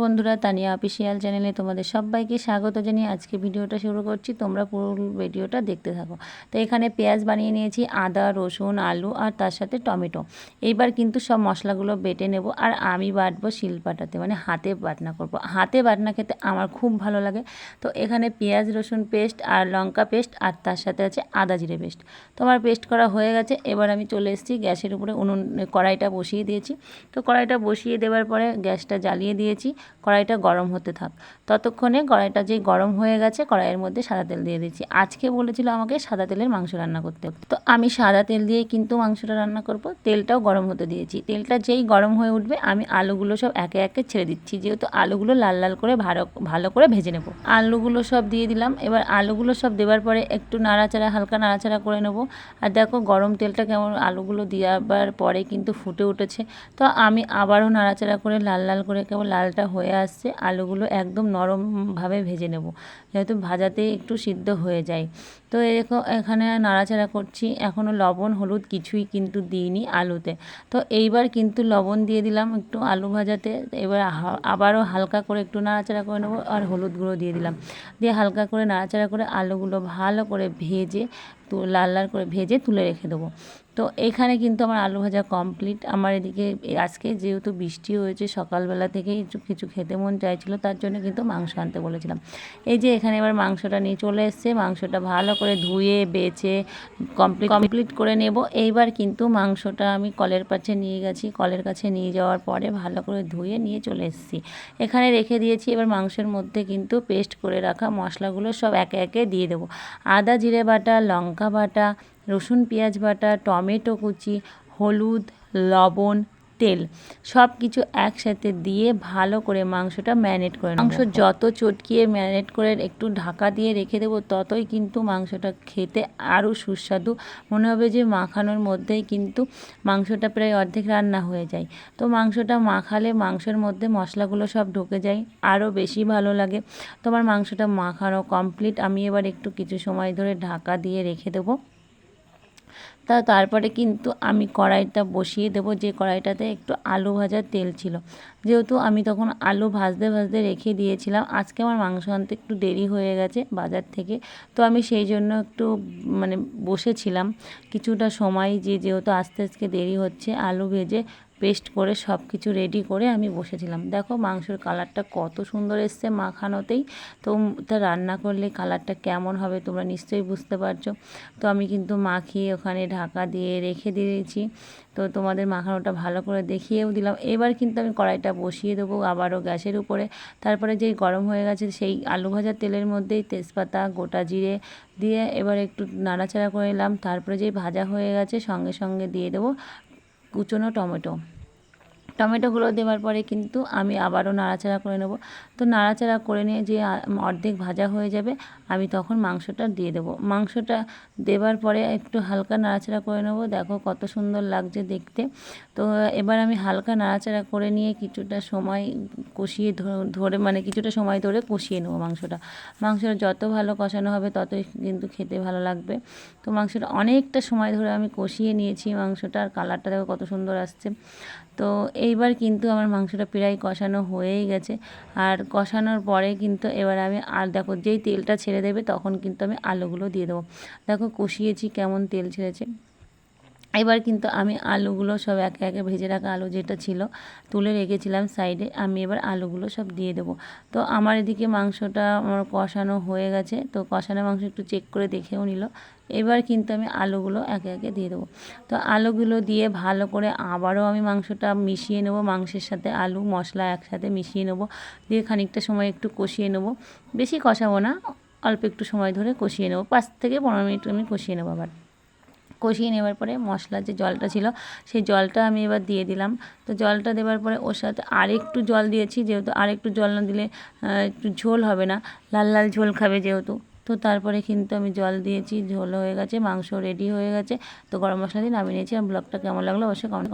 বন্ধুরা, তানিয়া অফিসিয়াল চ্যানেলে তোমাদের সবাইকে স্বাগত জানিয়ে আজকে ভিডিওটা শুরু করছি। তোমরা পুরো ভিডিওটা দেখতে থাকো। তো এখানে পেঁয়াজ বানিয়ে নিয়েছি, আদা, রসুন, আলু আর তার সাথে টমেটো। এইবার কিন্তু সব মশলাগুলো বেটে নেব, আর আমি বাটবো শিলপাটাতে, মানে হাতে বাটনা করব। হাতে বাটনা খেতে আমার খুব ভালো লাগে। তো এখানে পেঁয়াজ রসুন পেস্ট আর লঙ্কা পেস্ট আর তার সাথে আছে আদা জিরে পেস্ট। তো আমার পেস্ট করা হয়ে গেছে। এবার আমি চলে এসেছি গ্যাসের উপরে, কড়াইটা বসিয়ে দিয়েছি। তো কড়াইটা বসিয়ে দেওয়ার পরে গ্যাসটা জ্বালিয়ে দিয়েছি, কড়াইটা গরম হতে থাক। ততক্ষণে কড়াইটা যেই গরম হয়ে গেছে, কড়াইয়ের মধ্যে সাদা তেল দিয়ে দিচ্ছি। আজকে বলেছিল আমাকে সাদা তেলের মাংস রান্না করতে, তো আমি সাদা তেল দিয়েই কিন্তু মাংসটা রান্না করব। তেলটাও গরম হতে দিয়েছি। তেলটা যেই গরম হয়ে উঠবে আমি আলুগুলো সব একে একে ছেড়ে দিচ্ছি, যেহেতু আলুগুলো লাল লাল করে ভালো করে ভেজে নেব। আলুগুলো সব দিয়ে দিলাম। এবার আলুগুলো সব দেওয়ার পরে একটু নাড়াচাড়া, হালকা নাড়াচাড়া করে নেব। আর দেখো গরম তেলটা কেমন আলুগুলো দেওয়ার পরে কিন্তু ফুটে উঠেছে। তো আমি আবারও নাড়াচাড়া করে লাল লাল করে কেবল লালটা হয়ে আসছে, আলুগুলো একদম নরমভাবে ভেজে নেব, যেহেতু ভাজাতেই একটু সিদ্ধ হয়ে যায়। তো এখানে নাড়াচাড়া করছি। এখনও লবণ হলুদ কিছুই কিন্তু দিইনি আলুতে। তো এইবার কিন্তু লবণ দিয়ে দিলাম একটু আলু ভাজাতে। এবার আবারও হালকা করে একটু নাড়াচাড়া করে নেবো, আর হলুদ গুঁড়ো দিয়ে দিলাম। দিয়ে হালকা করে নাড়াচাড়া করে আলুগুলো ভালো করে ভেজে লাল লাল করে ভেজে তুলে রেখে দেবো। তো এখানে কিন্তু আমার আলু ভাজা কমপ্লিট। আমার এদিকে আজকে যেহেতু বৃষ্টি হয়েছে, সকালবেলা থেকেই কিছু খেতে মন চাইছিল, তার জন্য কিন্তু মাংস আনতে বলেছিলাম। এই যে এখানে এবার মাংসটা নিয়ে চলে এসছে। মাংসটা ভালো করে ধুয়ে বেছে কমপ্লিট করে নেব। এইবার কিন্তু মাংসটা আমি কলের কাছে নিয়ে গেছি। কলের কাছে নিয়ে যাওয়ার পরে ভালো করে ধুয়ে নিয়ে চলে এসেছি, এখানে রেখে দিয়েছি। এবার মাংসের মধ্যে কিন্তু পেস্ট করে রাখা মশলাগুলো সব একে একে দিয়ে দেবো। আদা জিরে বাটা, লঙ্কা বাটা, রসুন পেঁয়াজ বাটা, টমেটো কুচি, হলুদ, লবণ, তেল সব কিছু একসাথে দিয়ে ভালো করে মাংসটা ম্যারিনেট করে নেব। মাংস যত চটকিয়ে ম্যারিনেট করে একটু ঢাকা দিয়ে রেখে দেবো, ততই কিন্তু মাংসটা খেতে আরও সুস্বাদু মনে হবে, যে মাখানোর মধ্যেই কিন্তু মাংসটা প্রায় অর্ধেক রান্না হয়ে যায়। তো মাংসটা মাখালে মাংসের মধ্যে মশলাগুলো সব ঢুকে যায়, আরও বেশি ভালো লাগে। তোমার মাংসটা মাখানো কমপ্লিট। আমি এবার একটু কিছু সময় ধরে ঢাকা দিয়ে রেখে দেবো। তারপরে কিন্তু আমি কড়াইটা বসিয়ে দেবো, যে কড়াইটাতে একটু আলু ভাজার তেল ছিল, যেহেতু আমি তখন আলু ভাজতে ভাজতে রেখে দিয়েছিলাম। আজকে আমার মাংস আনতে একটু দেরি হয়ে গেছে বাজার থেকে, তো আমি সেই জন্য একটু বসেছিলাম কিছুটা সময়, যেহেতু আস্তে আস্তে দেরি হচ্ছে। আলু ভেজে পেস্ট করে সব কিছু রেডি করে আমি বসেছিলাম। দেখো মাংসের কালারটা কত সুন্দর এসছে মাখানোতেই। তো তা রান্না করলে কালারটা কেমন হবে তোমরা নিশ্চয়ই বুঝতে পারছো। তো আমি কিন্তু মাখিয়ে ওখানে ঢাকা দিয়ে রেখে দিয়েছি। তো তোমাদের মাখানোটা ভালো করে দেখিয়েও দিলাম। এবার কিন্তু আমি কড়াইটা বসিয়ে দেবো আবারও গ্যাসের উপরে। তারপরে যেই গরম হয়ে গেছে সেই আলু ভাজার তেলের মধ্যেই তেজপাতা, গোটা জিরে দিয়ে এবার একটু নাড়াচাড়া করে নিলাম। তারপরে যেই ভাজা হয়ে গেছে সঙ্গে সঙ্গে দিয়ে দেবো কুচনো টমেটোগুলো দেওয়ার পরে কিন্তু আমি আবারও নাড়াচাড়া করে নেব। তো নাড়াচাড়া করে নিয়ে যে অর্ধেক ভাজা হয়ে যাবে, আমি তখন মাংসটা দিয়ে দেবো। মাংসটা দেওয়ার পরে একটু হালকা নাড়াচাড়া করে নেব। দেখো কত সুন্দর লাগছে দেখতে। তো এবার আমি হালকা নাড়াচাড়া করে নিয়ে কিছুটা সময় কষিয়ে কিছুটা সময় ধরে কষিয়ে নেবো মাংসটা যত ভালো কষানো হবে ততই কিন্তু খেতে ভালো লাগবে। তো মাংসটা অনেকটা সময় ধরে আমি কষিয়ে নিয়েছি। মাংসটার কালারটা দেখো কত সুন্দর আসছে। তো এইবার কিন্তু আমার মাংসটা প্রায় কষানো হয়েই গেছে। আর কষানোর পরে কিন্তু এবার আমি দেখো যেই তেলটা ছেড়ে দেবে তখন কিন্তু আমি আলুগুলো দিয়ে দেবো। দেখো কষিয়েছি কেমন তেল ছেড়েছে। এবার কিন্তু আমি আলুগুলো সব একে একে ভেজে রাখা আলু যেটা ছিল তুলে রেখেছিলাম সাইডে, আমি এবার আলুগুলো সব দিয়ে দেবো। তো আমার এদিকে মাংসটা আমার কষানো হয়ে গেছে। তো কষানো মাংস একটু চেক করে দেখেও নিল। এবার কিন্তু আমি আলুগুলো একে একে দিয়ে দেবো। তো আলুগুলো দিয়ে ভালো করে আবারও আমি মাংসটা মিশিয়ে নেবো, মাংসের সাথে আলু মশলা একসাথে মিশিয়ে নেবো। দিয়ে খানিকটা সময় একটু কষিয়ে নেবো, বেশি কষাবো না, অল্প একটু সময় ধরে কষিয়ে নেবো। 5 থেকে 15 মিনিট আমি কষিয়ে নেবো। আবার কষিয়ে নেওয়ার পরে মশলার যে জলটা ছিল সেই জলটা আমি এবার দিয়ে দিলাম। তো জলটা দেওয়ার পরে ওর সাথে আরেকটু জল দিয়েছি, যেহেতু আরেকটু জল না দিলে একটু ঝোল হবে না, লাল লাল ঝোল খাবে যেহেতু। তো তারপরে কিন্তু আমি জল দিয়েছি, ঝোল হয়ে গেছে, মাংস রেডি হয়ে গেছে। তো গরম মশলা দিয়ে নামিয়ে নিয়েছি। আর ব্লগটা কেমন লাগলো অবশ্যই কমেন্ট